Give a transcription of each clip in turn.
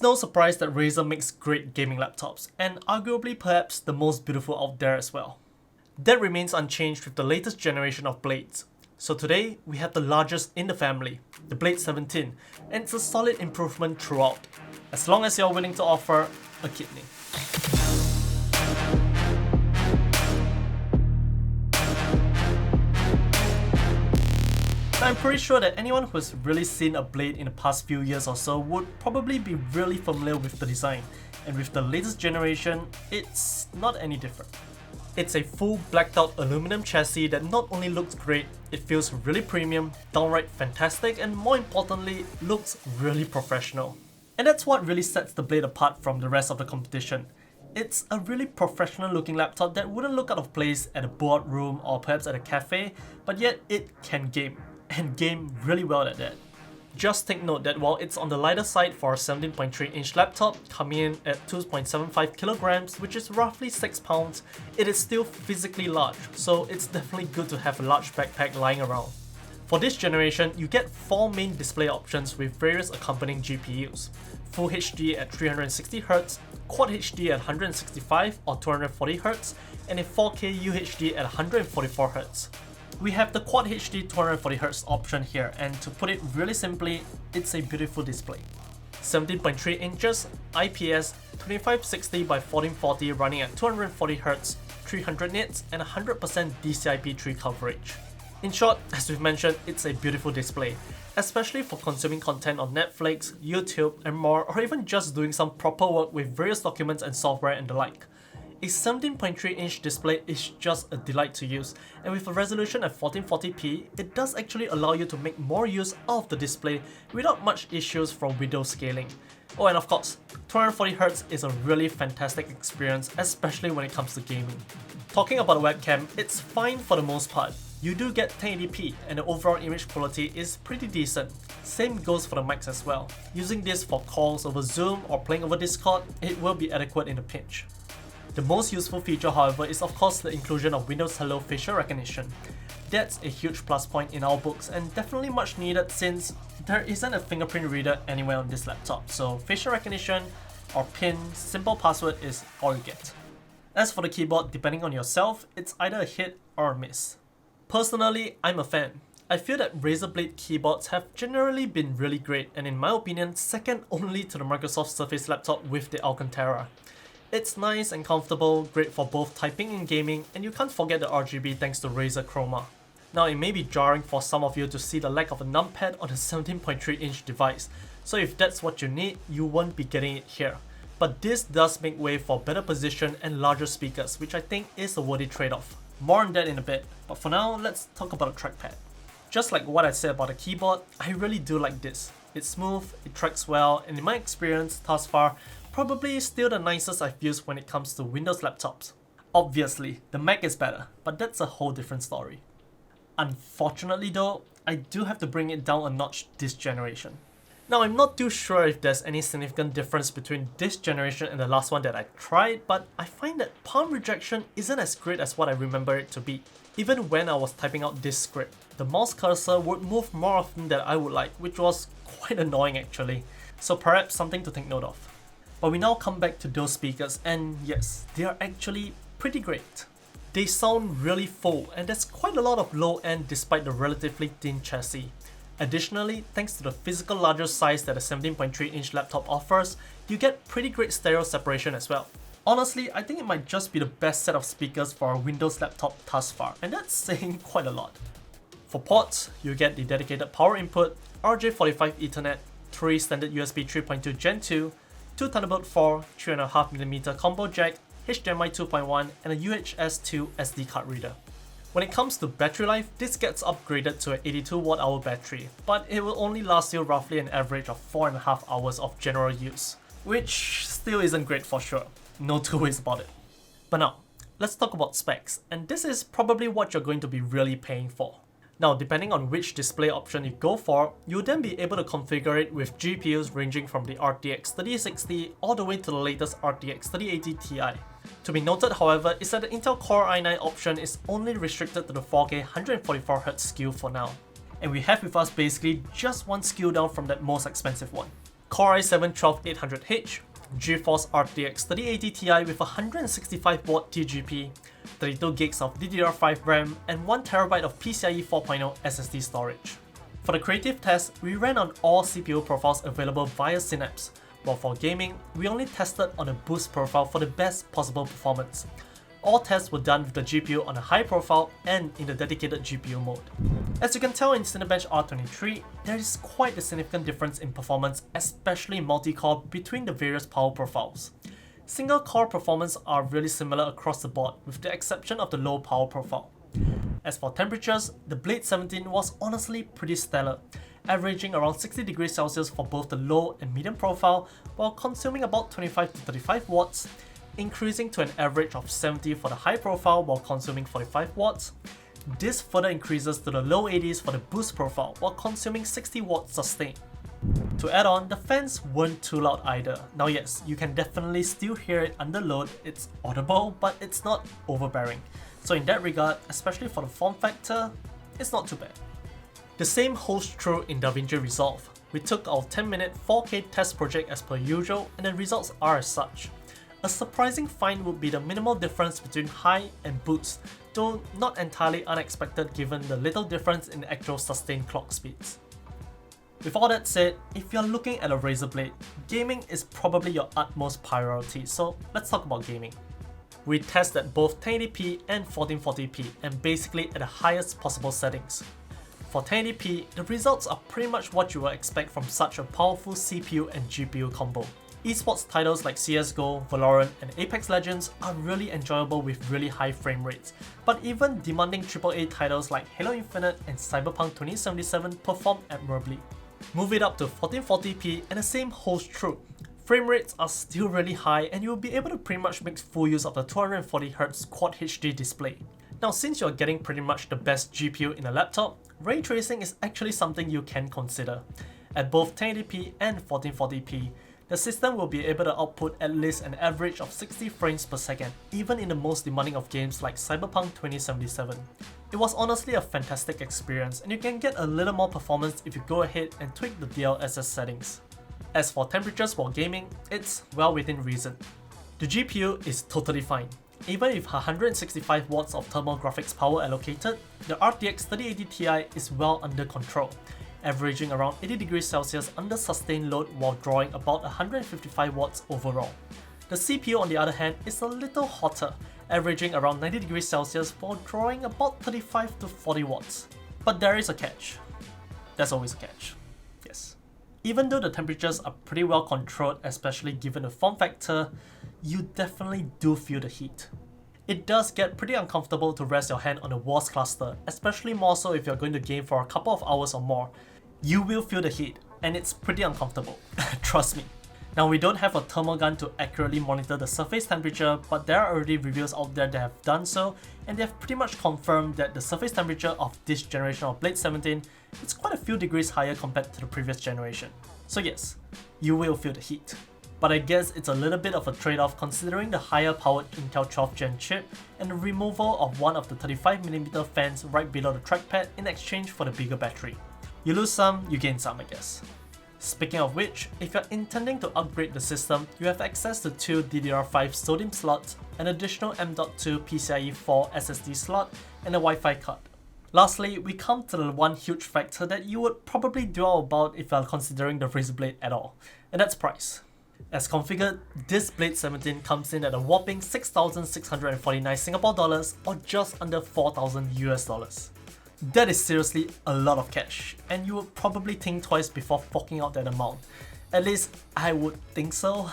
It's no surprise that Razer makes great gaming laptops, and arguably perhaps the most beautiful out there as well. That remains unchanged with the latest generation of blades. So today, we have the largest in the family, the Blade 17, and it's a solid improvement throughout, as long as you're willing to offer a kidney. I'm pretty sure that anyone who's really seen a Blade in the past few years or so would probably be really familiar with the design, and with the latest generation, it's not any different. It's a full blacked out aluminum chassis that not only looks great, it feels really premium, downright fantastic, and more importantly, looks really professional. And that's what really sets the Blade apart from the rest of the competition. It's a really professional looking laptop that wouldn't look out of place at a boardroom or perhaps at a cafe, but yet it can game, and game really well at that. Just take note that while it's on the lighter side for a 17.3-inch laptop, coming in at 2.75 kilograms, which is roughly 6 pounds, it is still physically large, so it's definitely good to have a large backpack lying around. For this generation, you get 4 main display options with various accompanying GPUs. Full HD at 360Hz, Quad HD at 165 or 240Hz, and a 4K UHD at 144Hz. We have the Quad HD 240Hz option here, and to put it really simply, it's a beautiful display. 17.3 inches, IPS, 2560 by 1440 running at 240Hz, 300 nits, and 100% DCI-P3 coverage. In short, as we've mentioned, it's a beautiful display, especially for consuming content on Netflix, YouTube, and more, or even just doing some proper work with various documents and software and the like. A 17.3-inch display is just a delight to use, and with a resolution at 1440p, it does actually allow you to make more use of the display without much issues from window scaling. Oh, and of course, 240Hz is a really fantastic experience, especially when it comes to gaming. Talking about the webcam, it's fine for the most part. You do get 1080p, and the overall image quality is pretty decent. Same goes for the mics as well. Using this for calls over Zoom or playing over Discord, it will be adequate in a pinch. The most useful feature, however, is of course the inclusion of Windows Hello facial recognition. That's a huge plus point in our books and definitely much needed since there isn't a fingerprint reader anywhere on this laptop, so facial recognition or PIN, simple password is all you get. As for the keyboard, depending on yourself, it's either a hit or a miss. Personally, I'm a fan. I feel that Razer Blade keyboards have generally been really great, and in my opinion, second only to the Microsoft Surface laptop with the Alcantara. It's nice and comfortable, great for both typing and gaming, and you can't forget the RGB thanks to Razer Chroma. Now, it may be jarring for some of you to see the lack of a numpad on a 17.3-inch device, so if that's what you need, you won't be getting it here. But this does make way for better position and larger speakers, which I think is a worthy trade-off. More on that in a bit, but for now, let's talk about the trackpad. Just like what I said about the keyboard, I really do like this. It's smooth, it tracks well, and in my experience thus far, probably still the nicest I've used when it comes to Windows laptops. Obviously, the Mac is better, but that's a whole different story. Unfortunately though, I do have to bring it down a notch this generation. Now, I'm not too sure if there's any significant difference between this generation and the last one that I tried, but I find that palm rejection isn't as great as what I remember it to be. Even when I was typing out this script, the mouse cursor would move more often than I would like, which was quite annoying actually. So perhaps something to take note of. But we now come back to those speakers, and yes, they are actually pretty great. They sound really full, and there's quite a lot of low end despite the relatively thin chassis. Additionally, thanks to the physical larger size that a 17.3-inch laptop offers, you get pretty great stereo separation as well. Honestly, I think it might just be the best set of speakers for a Windows laptop thus far, and that's saying quite a lot. For ports, you get the dedicated power input, RJ45 Ethernet, 3 standard USB 3.2 Gen 2, 2 Thunderbolt 4, 3.5mm combo jack, HDMI 2.1, and a UHS 2 SD card reader. When it comes to battery life, this gets upgraded to an 82 Wh battery, but it will only last you roughly an average of 4.5 hours of general use, which still isn't great for sure, no two ways about it. But now, let's talk about specs, and this is probably what you're going to be really paying for. Now, depending on which display option you go for, you'll then be able to configure it with GPUs ranging from the RTX 3060 all the way to the latest RTX 3080 Ti. To be noted, however, is that the Intel Core i9 option is only restricted to the 4K 144Hz SKU for now. And we have with us basically just one SKU down from that most expensive one. Core i7-12800H, GeForce RTX 3080 Ti with 165W TGP, 32GB of DDR5 RAM, and 1TB of PCIe 4.0 SSD storage. For the creative test, we ran on all CPU profiles available via Synapse, while for gaming, we only tested on a boost profile for the best possible performance. All tests were done with the GPU on a high profile and in the dedicated GPU mode. As you can tell in Cinebench R23, there is quite a significant difference in performance, especially multi-core, between the various power profiles. Single core performance are really similar across the board, with the exception of the low power profile. As for temperatures, the Blade 17 was honestly pretty stellar, averaging around 60 degrees Celsius for both the low and medium profile, while consuming about 25 to 35 watts, increasing to an average of 70 for the high profile while consuming 45 watts. This further increases to the low 80s for the boost profile while consuming 60 watts sustained. To add on, the fans weren't too loud either. Now yes, you can definitely still hear it under load, it's audible, but it's not overbearing. So in that regard, especially for the form factor, it's not too bad. The same holds true in DaVinci Resolve. We took our 10-minute 4K test project as per usual, and the results are as such. A surprising find would be the minimal difference between high and boost, though not entirely unexpected given the little difference in the actual sustained clock speeds. With all that said, if you're looking at a Razer Blade, gaming is probably your utmost priority, so let's talk about gaming. We tested both 1080p and 1440p, and basically at the highest possible settings. For 1080p, the results are pretty much what you would expect from such a powerful CPU and GPU combo. Esports titles like CSGO, Valorant, and Apex Legends are really enjoyable with really high frame rates, but even demanding AAA titles like Halo Infinite and Cyberpunk 2077 perform admirably. Move it up to 1440p and the same holds true. Frame rates are still really high and you will be able to pretty much make full use of the 240Hz Quad HD display. Now since you're getting pretty much the best GPU in a laptop, ray tracing is actually something you can consider. At both 1080p and 1440p, the system will be able to output at least an average of 60 frames per second, even in the most demanding of games like Cyberpunk 2077. It was honestly a fantastic experience, and you can get a little more performance if you go ahead and tweak the DLSS settings. As for temperatures while gaming, it's well within reason. The GPU is totally fine. Even with 165 watts of thermal graphics power allocated, the RTX 3080 Ti is well under control, averaging around 80 degrees Celsius under sustained load while drawing about 155 watts overall. The CPU on the other hand is a little hotter, averaging around 90 degrees Celsius while drawing about 35 to 40 watts. But there is a catch. There's always a catch. Yes. Even though the temperatures are pretty well controlled, especially given the form factor, you definitely do feel the heat. It does get pretty uncomfortable to rest your hand on a walls cluster, especially more so if you're going to game for a couple of hours or more. You will feel the heat, and it's pretty uncomfortable, trust me. Now we don't have a thermal gun to accurately monitor the surface temperature, but there are already reviews out there that have done so, and they have pretty much confirmed that the surface temperature of this generation of Blade 17 is quite a few degrees higher compared to the previous generation. So yes, you will feel the heat. But I guess it's a little bit of a trade-off considering the higher powered Intel 12th Gen chip and the removal of one of the 35mm fans right below the trackpad in exchange for the bigger battery. You lose some, you gain some, I guess. Speaking of which, if you're intending to upgrade the system, you have access to 2 DDR5 SODIMM slots, an additional M.2 PCIe 4 SSD slot, and a Wi-Fi card. Lastly, we come to the one huge factor that you would probably dwell about if you are considering the Razer Blade at all, and that's price. As configured, this Blade 17 comes in at a whopping 6,649 Singapore dollars or just under 4,000 US dollars. That is seriously a lot of cash, and you would probably think twice before forking out that amount. At least I would think so.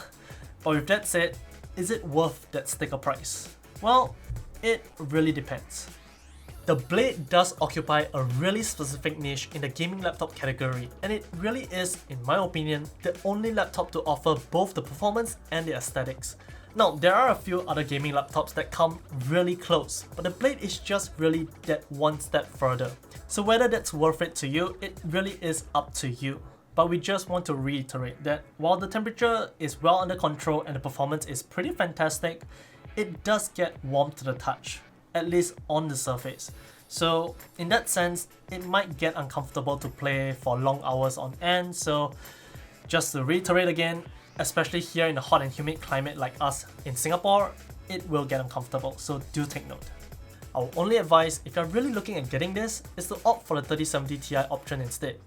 But with that said, is it worth that sticker price? Well, it really depends. The Blade does occupy a really specific niche in the gaming laptop category, and it really is, in my opinion, the only laptop to offer both the performance and the aesthetics. Now, there are a few other gaming laptops that come really close, but the Blade is just really that one step further. So whether that's worth it to you, it really is up to you. But we just want to reiterate that while the temperature is well under control and the performance is pretty fantastic, it does get warm to the touch, at least on the surface. So in that sense, it might get uncomfortable to play for long hours on end, so Just to reiterate again, especially here in a hot and humid climate like us in Singapore, it will get uncomfortable, so do take note. Our only advice if you're really looking at getting this is to opt for the 3070 Ti option instead.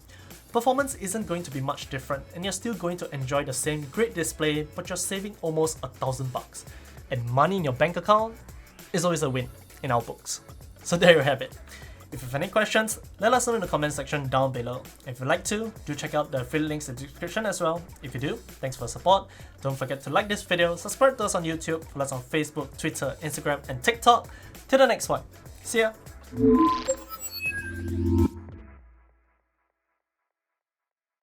Performance isn't going to be much different and you're still going to enjoy the same great display, but you're saving almost $1,000. And money in your bank account is always a win in our books. So there you have it. If you have any questions, let us know in the comment section down below. If you'd like to, do check out the affiliate links in the description as well. If you do, thanks for the support. Don't forget to like this video, subscribe to us on YouTube, follow us on Facebook, Twitter, Instagram, and TikTok. Till the next one. See ya!